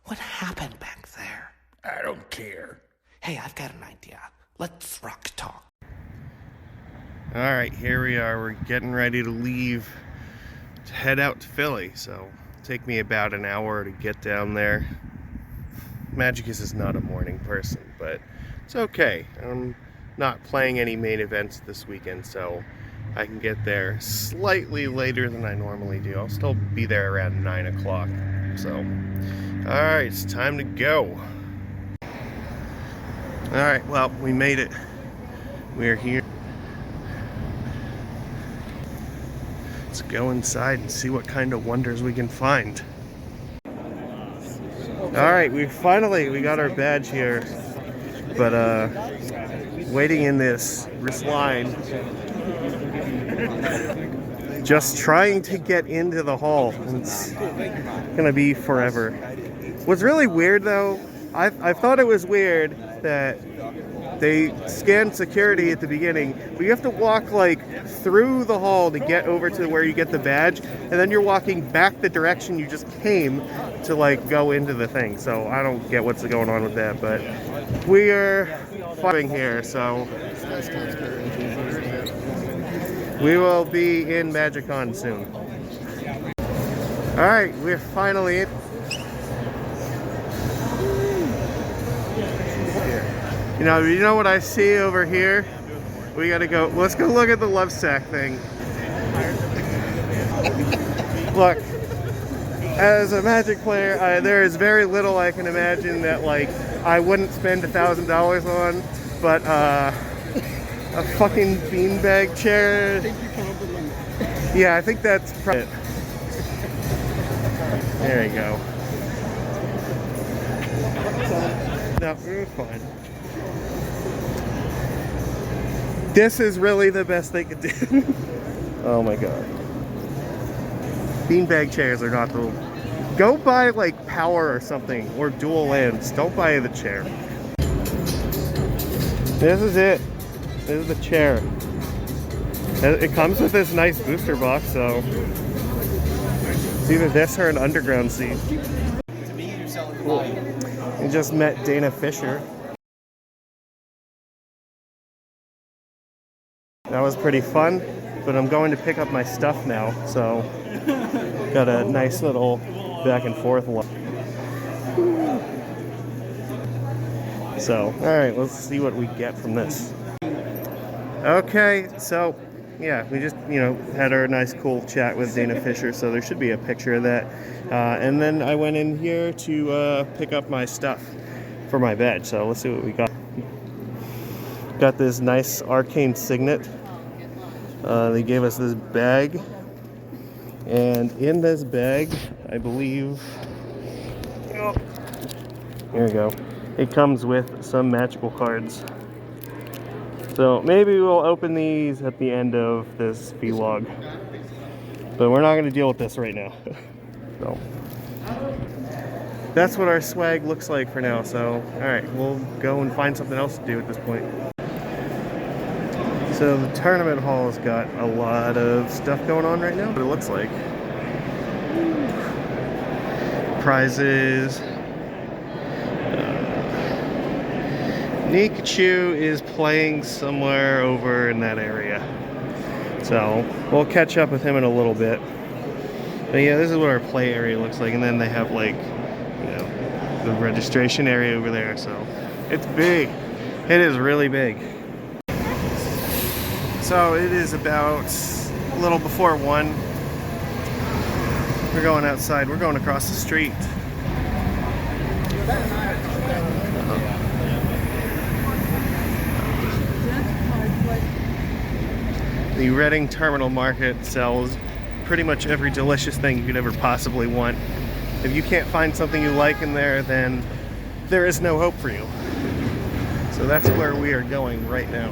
What happened back there? I don't care. Hey, I've got an idea. Let's rock talk. Alright, here we are. We're getting ready to leave to head out to Philly. So it'll take me about an hour to get down there. Magicus is not a morning person, but it's okay. I'm not playing any main events this weekend, so I can get there slightly later than I normally do. I'll still be there around 9 o'clock. So, alright, it's time to go. Alright, well, we made it. We're here. Let's go inside and see what kind of wonders we can find. Alright, we got our badge here. But waiting in this line, just trying to get into the hall. It's gonna be forever. What's really weird though, I thought it was weird that they scanned security at the beginning, but you have to walk like through the hall to get over to where you get the badge, and then you're walking back the direction you just came to like go into the thing. So I don't get what's going on with that, but we are fighting here, so we will be in MagicCon soon. Alright, we're finally in. You know what I see over here? We gotta go, let's go look at the love sack thing. Look, as a Magic player, there is very little I can imagine that like I wouldn't spend $1,000 on, but a fucking beanbag chair. Yeah, I think that's probably it. There you go. No, we're fine. This is really the best they could do. Oh my god. Beanbag chairs are not the... Go buy like Power or something, or Dual Lands. Don't buy the chair. This is it. This is the chair. It comes with this nice booster box, so it's either this or an underground seat. Cool. We just met Dana Fisher. That was pretty fun, but I'm going to pick up my stuff now, so got a nice little back and forth look. So, alright, let's see what we get from this. Okay, so yeah, we just, had our nice cool chat with Dana Fisher, so there should be a picture of that. And then I went in here to pick up my stuff for my badge, so let's see what we got. Got this nice arcane signet. They gave us this bag, and in this bag, I believe, here we go, it comes with some magical cards. So maybe we'll open these at the end of this vlog, but we're not going to deal with this right now. So that's what our swag looks like for now. So alright, we'll go and find something else to do at this point. So the tournament hall's got a lot of stuff going on right now, but it looks like prizes. Nikachu is playing somewhere over in that area, so we'll catch up with him in a little bit. But yeah, this is what our play area looks like, and then they have like, the registration area over there. So it's big. It is really big. So it is about a little before 1. We're going outside. We're going across the street. The Reading Terminal Market sells pretty much every delicious thing you could ever possibly want. If you can't find something you like in there, then there is no hope for you. So that's where we are going right now.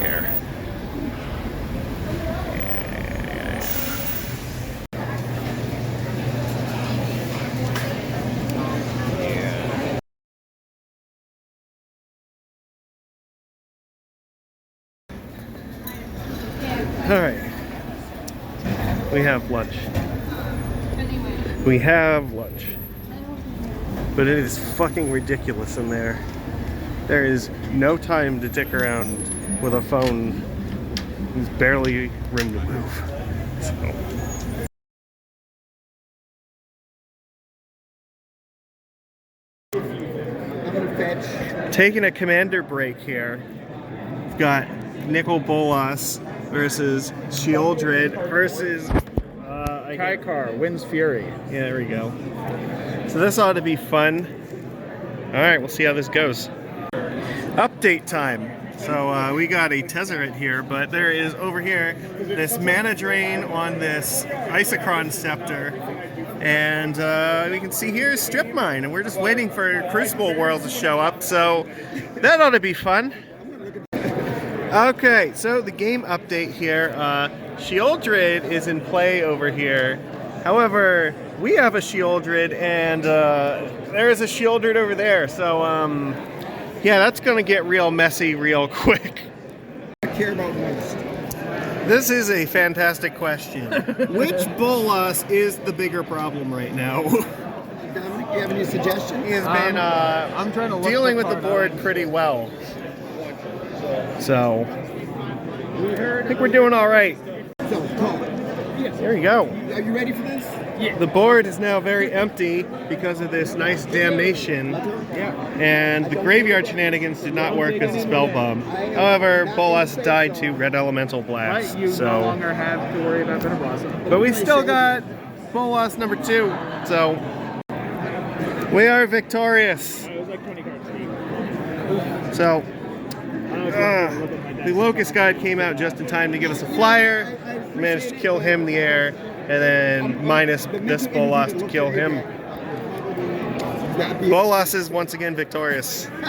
Here. Alright. We have lunch. We have lunch. But it is fucking ridiculous in there. There is no time to dick around with a phone. There's barely room to move. So. Taking a commander break here. We've got Nicol Bolas versus Shieldred versus Kaikar, Wind's Fury. Yeah, there we go. So this ought to be fun. Alright, we'll see how this goes. Update time. So we got a Tezzeret here, but there is over here this Mana Drain on this Isochron Scepter. And we can see here is Strip Mine, and we're just waiting for Crucible Worlds to show up, so that ought to be fun. Okay, so the game update here. Shieldred is in play over here. However, we have a Shieldred, and there is a Shieldred over there. So, yeah, that's going to get real messy real quick. I care about most. This is a fantastic question. Which Bolas is the bigger problem right now? Dominic, you have any suggestions? He has been I'm trying to look dealing with the card board up. pretty well. So, I think we're doing all right. So, call it. There you go. Are you ready for this? The board is now very empty because of this nice damnation. And the graveyard shenanigans did not work as a spell bomb. However, Bolas died to Red Elemental Blast. Right, you no longer have to worry about Venom Blossom. But we still got Bolas number 2. So we are victorious. It was like 20 cards. So the Locust Guide came out just in time to give us a flyer. We managed to kill him in the air, and then minus this Bolas to kill him. Bolas is once again victorious. I'm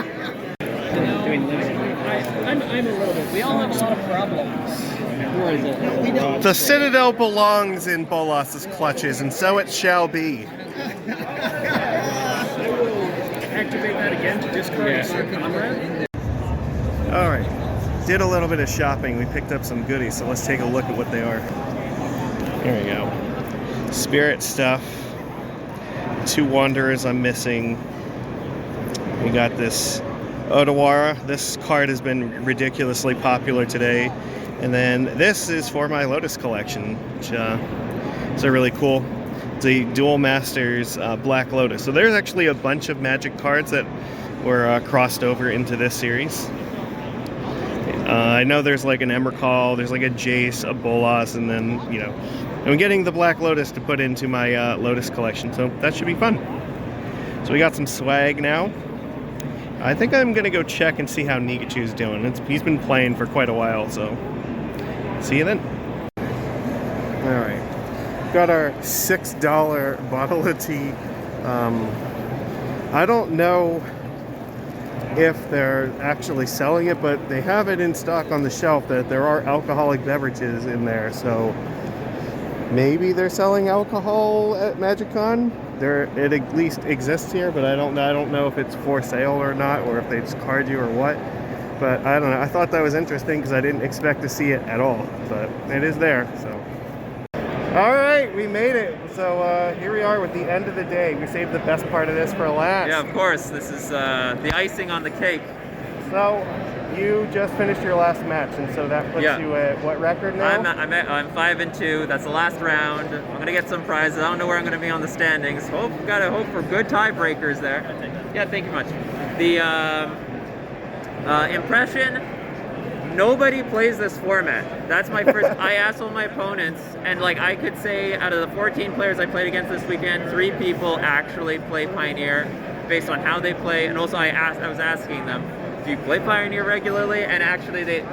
a little bit. We all have a lot of problems. The Citadel belongs in Bolas's clutches, and so it shall be. Activate that again to discard a certain comrade. Alright, did a little bit of shopping. We picked up some goodies, so let's take a look at what they are. There we go. Spirit stuff. 2 Wanderers I'm missing. We got this Odawara. This card has been ridiculously popular today. And then this is for my Lotus collection, which is a really cool. It's a Dual Masters Black Lotus. So there's actually a bunch of Magic cards that were crossed over into this series. I know there's like an Emrakul, there's like a Jace, a Bolas, and then, you know, I'm getting the Black Lotus to put into my Lotus collection, so that should be fun. So we got some swag now. I think I'm going to go check and see how Nigachu's doing. He's been playing for quite a while, so see you then. Alright, got our $6 bottle of tea. I don't know if they're actually selling it, but they have it in stock on the shelf that there are alcoholic beverages in there, so maybe they're selling alcohol at MagicCon. It at least exists here, but I don't know if it's for sale or not, or if they just card you or what. But I don't know. I thought that was interesting because I didn't expect to see it at all, but it is there. So, all right, we made it. So here we are with the end of the day. We saved the best part of this for last. Yeah, of course. This is the icing on the cake. So you just finished your last match, and so that puts you at what record now? I'm 5-2. That's the last round. I'm gonna get some prizes. I don't know where I'm gonna be on the standings. Gotta hope for good tiebreakers there. Yeah, thank you much. The impression. Nobody plays this format. That's my first. I asked all my opponents, and like I could say, out of the 14 players I played against this weekend, 3 people actually play Pioneer, based on how they play. And also, I was asking them, do you play Pioneer regularly? And actually,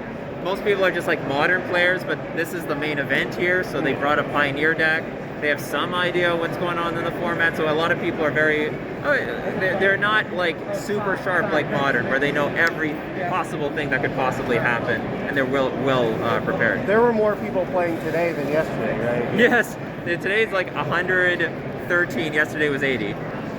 most people are just like modern players, but this is the main event here, so they brought a Pioneer deck. They have some idea what's going on in the format, so a lot of people are they're not like super sharp like modern, where they know every possible thing that could possibly happen, and they're well prepared. There were more people playing today than yesterday, right? Yes, today's like 113, yesterday was 80.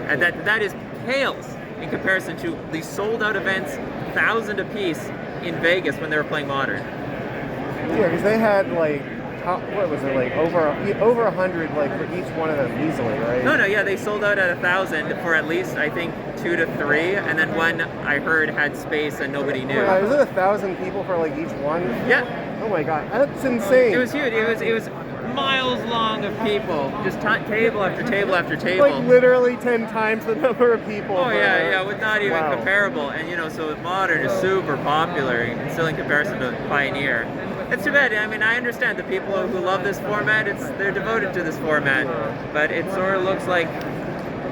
And that is pales in comparison to the sold out events, 1,000 apiece in Vegas when they were playing modern. Yeah, because they had like what was it, like over 100 like for each one of them easily, right? No, yeah, they sold out at 1,000 for at least I think 2 to 3, and then one I heard had space and nobody knew. Was it 1,000 people for like each one? Yeah. Oh my god, that's insane. It was huge. It was miles long of people, just table after table after table. Like literally 10 times the number of people. Oh yeah, with not even comparable. And so Modern is super popular, still in comparison to Pioneer. It's too bad. I mean, I understand the people who love this format. They're devoted to this format, but it sort of looks like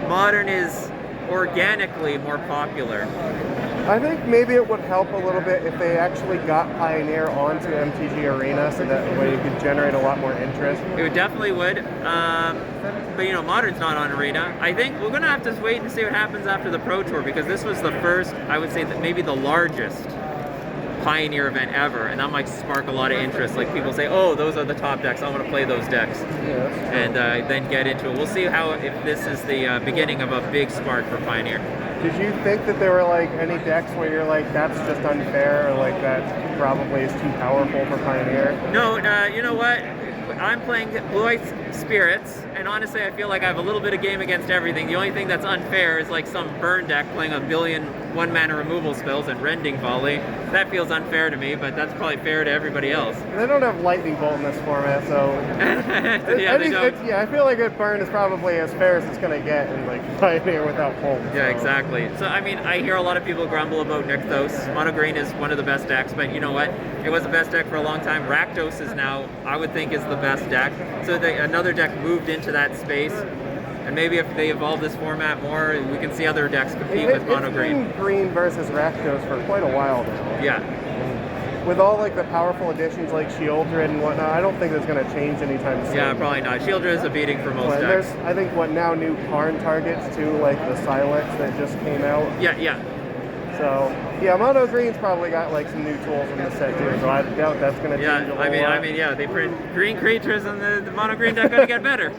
Modern is organically more popular. I think maybe it would help a little bit if they actually got Pioneer onto MTG Arena, so that way you could generate a lot more interest. It definitely would. But Modern's not on Arena. I think we're gonna have to wait and see what happens after the Pro Tour, because this was the first, I would say, that maybe the largest Pioneer event ever, and that might spark a lot of interest. Like people say, oh, those are the top decks, I want to play those decks, and then get into it. We'll see if this is the beginning of a big spark for Pioneer. Did you think that there were like any decks where you're like, that's just unfair, or like that probably is too powerful for Pioneer? No, you know what? I'm playing Blue-White Spirits, and honestly I feel like I have a little bit of game against everything. The only thing that's unfair is like some burn deck playing a billion one-mana removal spells and Rending Volley. That feels unfair to me, but that's probably fair to everybody else. They don't have Lightning Bolt in this format, so... Yeah, they don't. I feel like a burn is probably as fair as it's going to get in like Pioneer without Bolt. Yeah, exactly. So, I mean, I hear a lot of people grumble about Nykthos. Mono Green is one of the best decks, but you know what? It was the best deck for a long time. Rakdos is now, I would think, is the best deck. So another deck moved into that space. And maybe if they evolve this format more, we can see other decks compete with Mono Green. It's been Green versus Rakdos for quite a while now. Yeah. With all like the powerful additions like Shieldred and whatnot, I don't think that's going to change anytime soon. Yeah, probably not. Shieldred is a beating for most decks. There's, I think, new Karn targets too, like the Silex that just came out. Yeah. So, yeah, Mono Green's probably got like some new tools in the set too, so I doubt that's going to change a whole lot. They print green creatures and the Mono Green deck going to get better.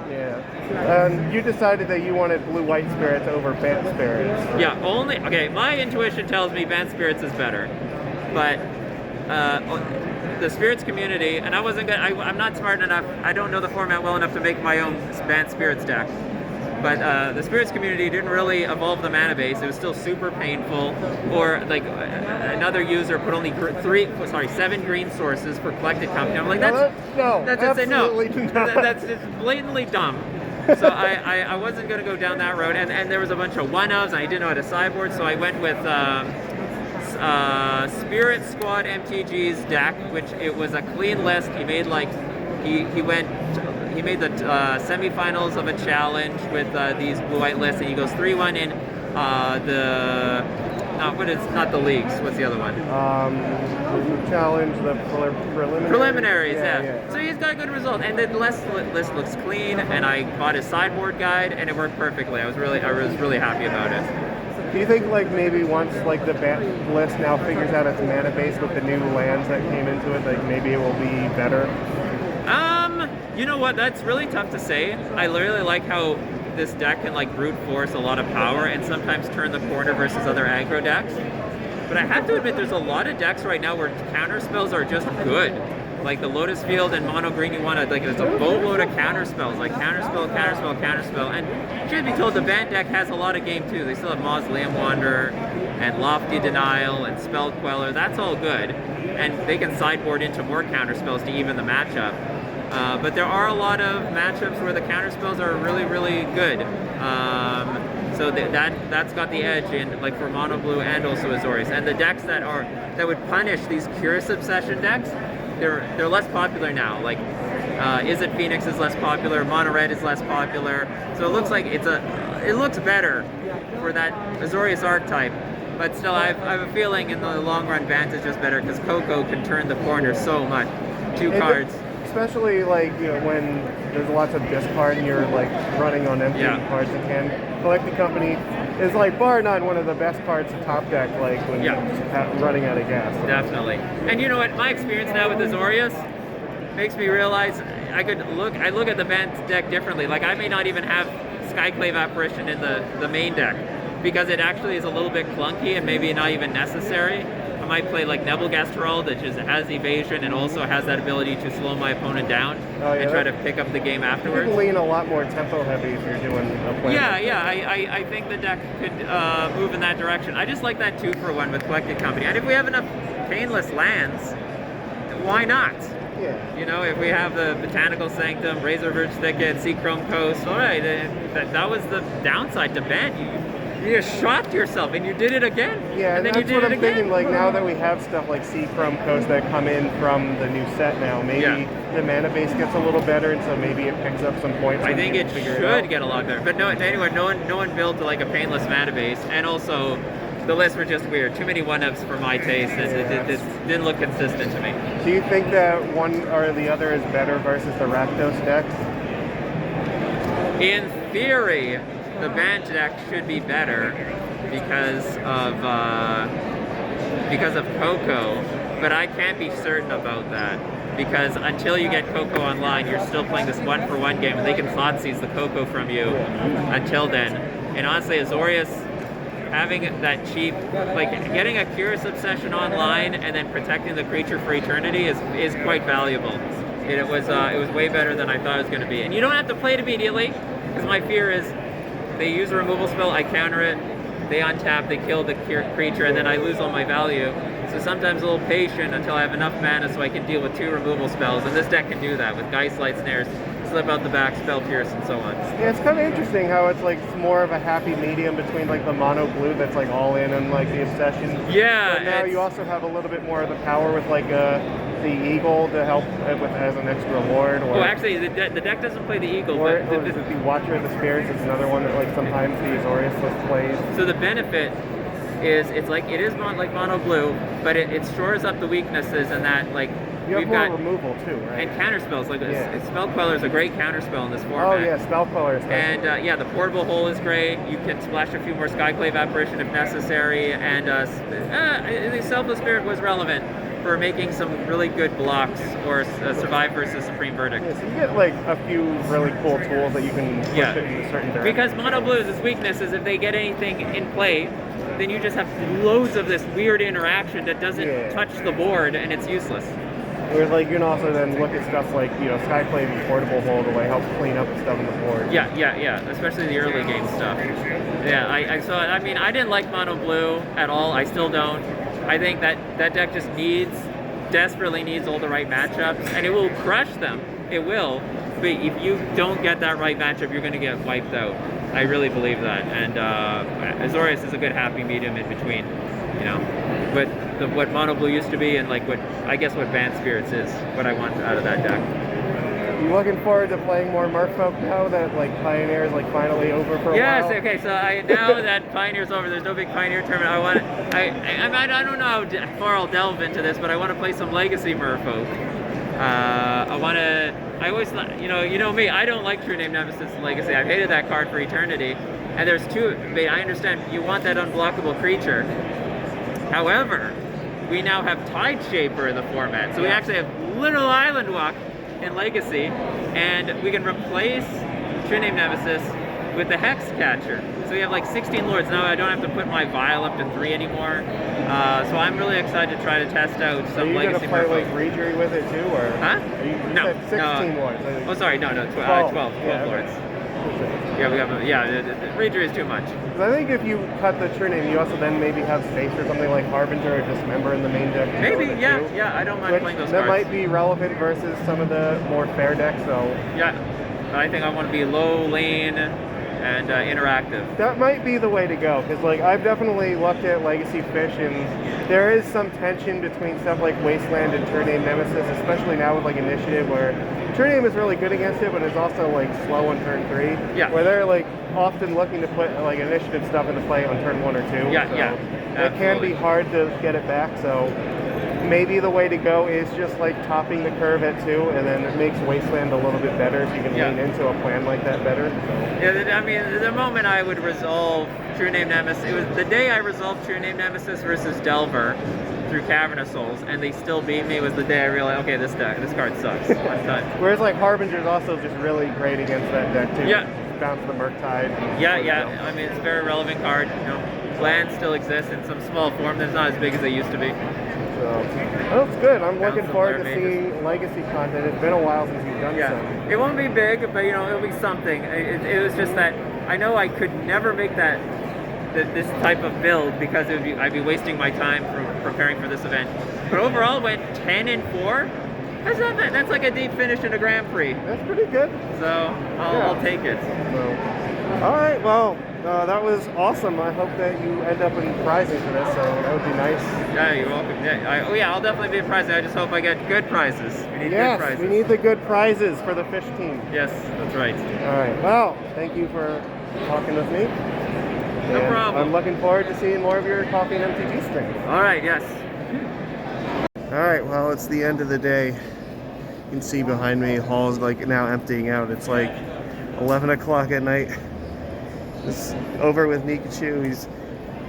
Yeah. You decided that you wanted Blue-White Spirits over Bant Spirits. Yeah, okay, my intuition tells me Bant Spirits is better. But the Spirits community, and I'm not smart enough, I don't know the format well enough to make my own Bant Spirits deck. But the Spirits community didn't really evolve the mana base. It was still super painful. Or like another user put only 7 green sources for collected company. I'm like, that's just blatantly dumb. So I wasn't going to go down that road. And there was a bunch of one-ofs, and I didn't know how to sideboard, so I went with Spirit Squad MTG's deck, which it was a clean list. He made he made the semifinals of a challenge with these blue-white lists, and he goes 3-1 in not the leagues. What's the other one? Challenge, the preliminaries. Preliminaries, yeah. So he's got a good result, and the list looks clean. And I bought his sideboard guide, and it worked perfectly. I was really happy about it. Do you think like maybe once like the list now figures out its mana base with the new lands that came into it, like maybe it will be better? You know what? That's really tough to say. I really like how this deck can like brute force a lot of power and sometimes turn the corner versus other aggro decks. But I have to admit, there's a lot of decks right now where counter spells are just good. Like the Lotus Field and Mono Green, you want to like there's a boatload of counter spells, like counter spell. And truth be told, the Bant deck has a lot of game too. They still have Mausoleum Wanderer and Lofty Denial and Spell Queller. That's all good, and they can sideboard into more counter spells to even the matchup. But there are a lot of matchups where the counter spells are really, really good. So that's got the edge in like for Mono Blue and also Azorius. And the decks that would punish these Curious Obsession decks, they're less popular now. Like Is It Phoenix is less popular, Mono Red is less popular. So it looks like it looks better for that Azorius archetype. But still, I have a feeling in the long run, Bant is just better because Coco can turn the corner so much. Two cards. Especially like when there's lots of discard and you're like running on empty cards again. Collecting Company is like bar none one of the best cards to top deck like when you're running out of gas. Definitely. And you know what? My experience now with Azorius makes me realize I look at the Bant deck differently. Like I may not even have Skyclave Apparition in the main deck because it actually is a little bit clunky and maybe not even necessary. might play like Nebelgasterald, which has evasion and also has that ability to slow my opponent down and try to pick up the game afterwards. You can lean a lot more tempo heavy if you're doing a play. Yeah, I think the deck could move in that direction. I just like that 2-for-1 with Collected Company. And if we have enough painless lands, why not? Yeah. You know, if we have the Botanical Sanctum, Razorverge Thicket, Seachrome Coast, all right, that was the downside to Ben. You just shot yourself, and you did it again. Yeah, and then that's you did what it I'm again. thinking. Like now that we have stuff like Seachrome Coast that come in from the new set now, maybe the mana base gets a little better, and so maybe it picks up some points. I think it should get a lot better. But no, anyway, no one built like a painless mana base, and also the lists were just weird. Too many 1-ups for my taste. It didn't look consistent to me. Do you think that one or the other is better versus the Rakdos deck? In theory, the Bant deck should be better because of Coco, but I can't be certain about that because until you get Coco online, you're still playing this 1-for-1 game, and they can Thoughtseize the Coco from you until then. And honestly, Azorius having that cheap, like getting a Curious Obsession online and then protecting the creature for eternity is quite valuable. It was way better than I thought it was going to be. And you don't have to play it immediately, because my fear is they use a removal spell, I counter it, they untap, they kill the creature, and then I lose all my value. So sometimes a little patient until I have enough mana so I can deal with 2 removal spells, and this deck can do that with Geistlight Snares, Slip Out the Back, Spell Pierce, and so on. Yeah, it's kind of interesting how it's like more of a happy medium between like the mono blue that's like all in and like the obsession. Yeah. But now you also have a little bit more of the power with like the eagle to help with as an extra lord. Or, actually, the deck doesn't play the eagle. Or but is it the Watcher of the Spirits? It's another one that like sometimes the Azorius list plays. So the benefit is it is like mono blue, but it shores up the weaknesses in that like you have we've more got removal too, right? and counter spells like Spell Queller is a great counter spell in this format. Oh yeah, Spell Queller. And the Portable Hole is great. You can splash a few more Skyclave Apparition if necessary, and the Selfless Spirit was relevant for making some really good blocks or Survive versus Supreme Verdict. Yeah, so you get like a few really cool tools that you can push it in certain directions. Because Mono Blue's weakness is if they get anything in play, then you just have loads of this weird interaction that doesn't touch the board, and it's useless. Whereas like you can also then look at stuff like Skyclave and Portable Hole to like help clean up stuff on the board. Yeah, especially the early game stuff. Yeah, I saw it. I mean, I didn't like Mono Blue at all. I still don't. I think that deck just desperately needs all the right matchups, and it will crush them. It will. But if you don't get that right matchup, you're going to get wiped out. I really believe that. And Azorius is a good happy medium in between, But what Mono Blue used to be, and like what Bant Spirits is, what I want out of that deck. You looking forward to playing more Merfolk now that like Pioneer is like finally over for a while? Yes. Okay. So now that Pioneer's over, there's no big Pioneer tournament. I don't know how far I'll delve into this, but I want to play some Legacy Merfolk. I always thought, you know me, I don't like True Name Nemesis and Legacy. I've hated that card for eternity. And there's two, I understand you want that unblockable creature. However, we now have Tide Shaper in the format. So we actually have Little Island Walk in Legacy, and we can replace True Name Nemesis with the Hex Catcher. So we have like 16 lords. Now I don't have to put my vial up to 3 anymore. So I'm really excited to try to test out some Legacy. Are you going to play like Rejury with it too, or? Huh? No. 16 lords. Oh, sorry, no, 12 lords. Yeah, we have. Rejury is too much. I think if you cut the True Name, you also then maybe have space for something like Harbinger or Dismember in the main deck. Maybe, yeah, I don't mind playing those that cards. That might be relevant versus some of the more fair decks, so. Yeah, I think I want to be low lane and interactive. That might be the way to go, because like I've definitely looked at Legacy Fish, and there is some tension between stuff like Wasteland and True Name Nemesis, especially now with like Initiative, where True Name is really good against it, but it's also like slow on turn 3. Yeah. Where they're like often looking to put like Initiative stuff into play on turn 1 or 2. Yeah. It can be hard to get it back, so maybe the way to go is just like topping the curve at 2, and then it makes Wasteland a little bit better, so you can lean into a plan like that better. So. Yeah, I mean, the moment I would resolve True Name Nemesis, it was the day I resolved True Name Nemesis versus Delver through Cavern of Souls, and they still beat me, was the day I realized, okay, this card sucks. I'm done. Whereas like Harbinger's also just really great against that deck too. Yeah. Bounce the Murktide. Yeah. I mean, it's a very relevant card. land still exists in some small form. That's not as big as they used to be. So, that's good. I'm looking some forward to layer seeing legacy content. It's been a while since you've done some. It won't be big, but you know, it'll be something. It was just that I know I could never make this type of build because I'd be wasting my time from preparing for this event. But overall, went 10-4. That's not bad. That's like a deep finish in a Grand Prix. That's pretty good. So I'll take it. So, all right. Well, that was awesome. I hope that you end up in prizing for this. So that would be nice. Yeah, you're welcome. Yeah, I'll definitely be a prize. I just hope I get good prizes. We need good prizes. We need the good prizes for the fish team. Yes, that's right. All right. Well, thank you for talking with me. No problem. I'm looking forward to seeing more of your coffee and MTG streams. All right. Yes. All right. Well, it's the end of the day. You can see behind me, hall's like now emptying out. It's like 11 o'clock at night. It's over with Nikachu. He's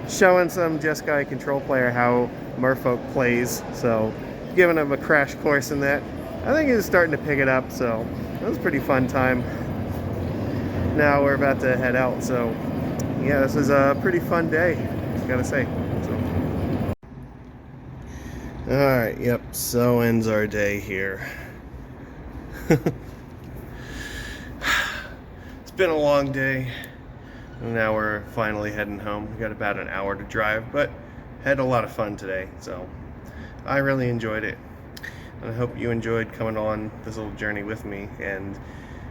showing some Jeskai control player how Merfolk plays. So, giving him a crash course in that. I think he's starting to pick it up. So, that was a pretty fun time. Now we're about to head out. So, yeah, this was a pretty fun day, gotta say. So. All right. Yep. So ends our day here. It's been a long day. And now we're finally heading home. We got about an hour to drive, but had a lot of fun today. So I really enjoyed it. And I hope you enjoyed coming on this little journey with me. And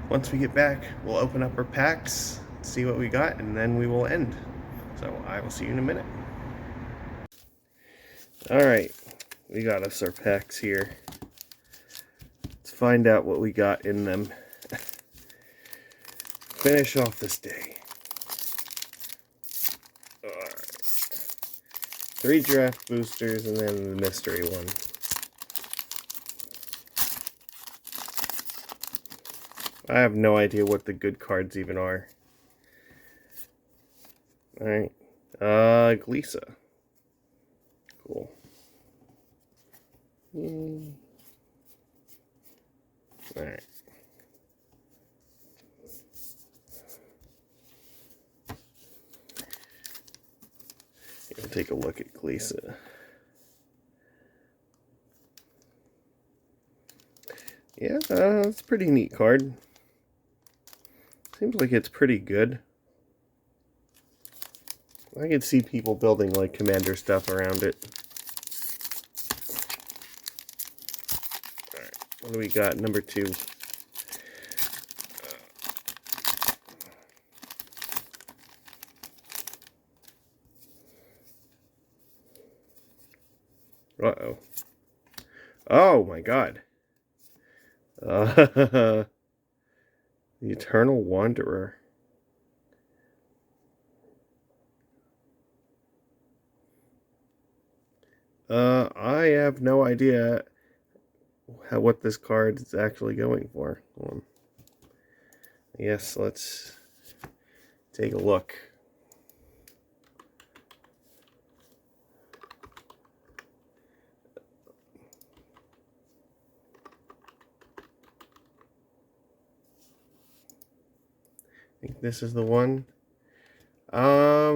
once we get back, we'll open up our packs, see what we got, and then we will end. So I will see you in a minute. All right, we got us our packs here. Find out what we got in them. Finish off this day. Alright. 3 draft boosters and then the mystery one. I have no idea what the good cards even are. Alright. Glisa. Cool. Alright. We'll take a look at Glisa. Yeah, it's a pretty neat card. Seems like it's pretty good. I could see people building like commander stuff around it. Alright, what do we got? Number 2. Uh-oh. Oh my god. The Eternal Wanderer. I have no idea what this card is actually going for. Yes, let's take a look. I think this is the one.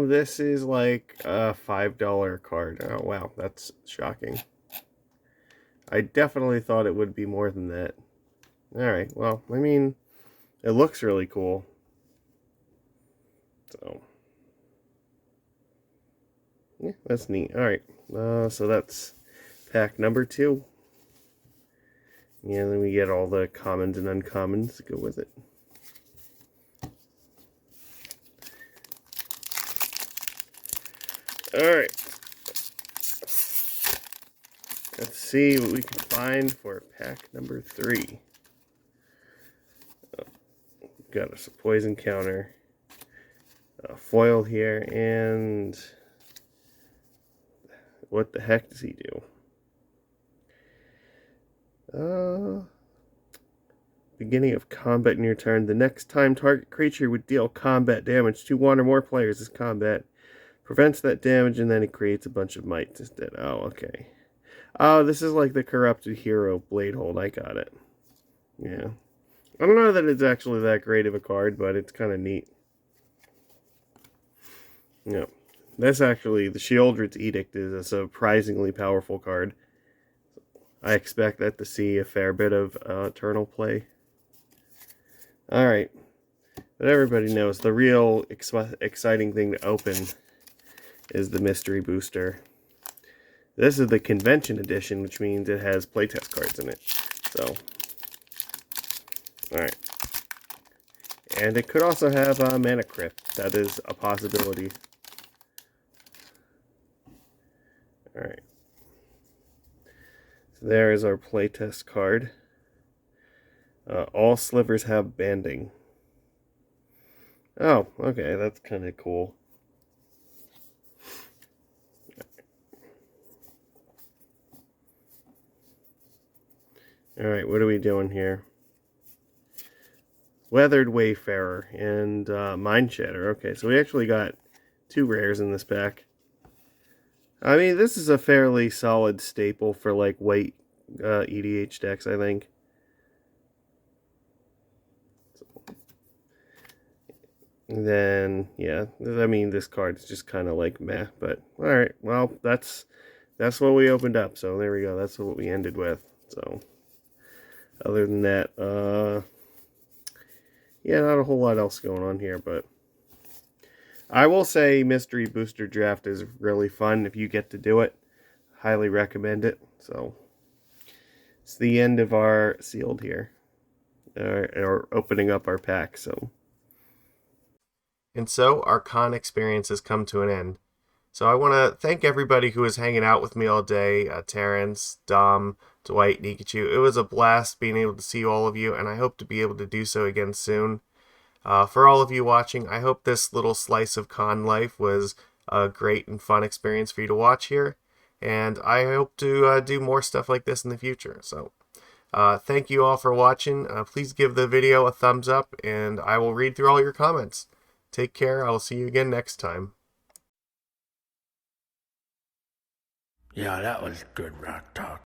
This is like a $5 card. Oh, wow, that's shocking. I definitely thought it would be more than that. Alright, well, I mean, it looks really cool. So, yeah, that's neat. Alright, so that's pack number 2. Yeah, then we get all the commons and uncommons to go with it. Alright. Let's see what we can find for pack number 3. Got us a poison counter, a foil here, and what the heck does he do? Beginning of combat in your turn. The next time target creature would deal combat damage to one or more players this combat. Prevents that damage, and then it creates a bunch of mites instead. Oh, okay. Oh, this is like the corrupted hero Bladehold. I got it. Yeah. I don't know that it's actually that great of a card, but it's kind of neat. Yeah. This actually, the Sheoldred's Edict is a surprisingly powerful card. I expect that to see a fair bit of Eternal play. Alright, but everybody knows the real exciting thing to open is the Mystery Booster. This is the Convention Edition, which means it has playtest cards in it. So, alright. And it could also have Mana Crypt. That is a possibility. Alright. So there is our playtest card. All slivers have banding. Oh, okay, that's kind of cool. Alright, what are we doing here? Weathered Wayfarer and Mind Shatter. Okay, so we actually got 2 rares in this pack. I mean, this is a fairly solid staple for like white EDH decks, I think. And then, yeah, I mean, this card's just kind of like meh, but alright, well, that's what we opened up, so there we go, that's what we ended with. So, other than that, yeah, not a whole lot else going on here, but I will say Mystery Booster Draft is really fun if you get to do it. Highly recommend it. So, it's the end of our sealed here, or opening up our pack, so. And so, our con experience has come to an end. So I want to thank everybody who was hanging out with me all day, Terrence, Dom, Dwight, Nikachu. It was a blast being able to see all of you, and I hope to be able to do so again soon. For all of you watching, I hope this little slice of con life was a great and fun experience for you to watch here, and I hope to do more stuff like this in the future. So, thank you all for watching. Please give the video a thumbs up, and I will read through all your comments. Take care. I will see you again next time. Yeah, that was good rock talk.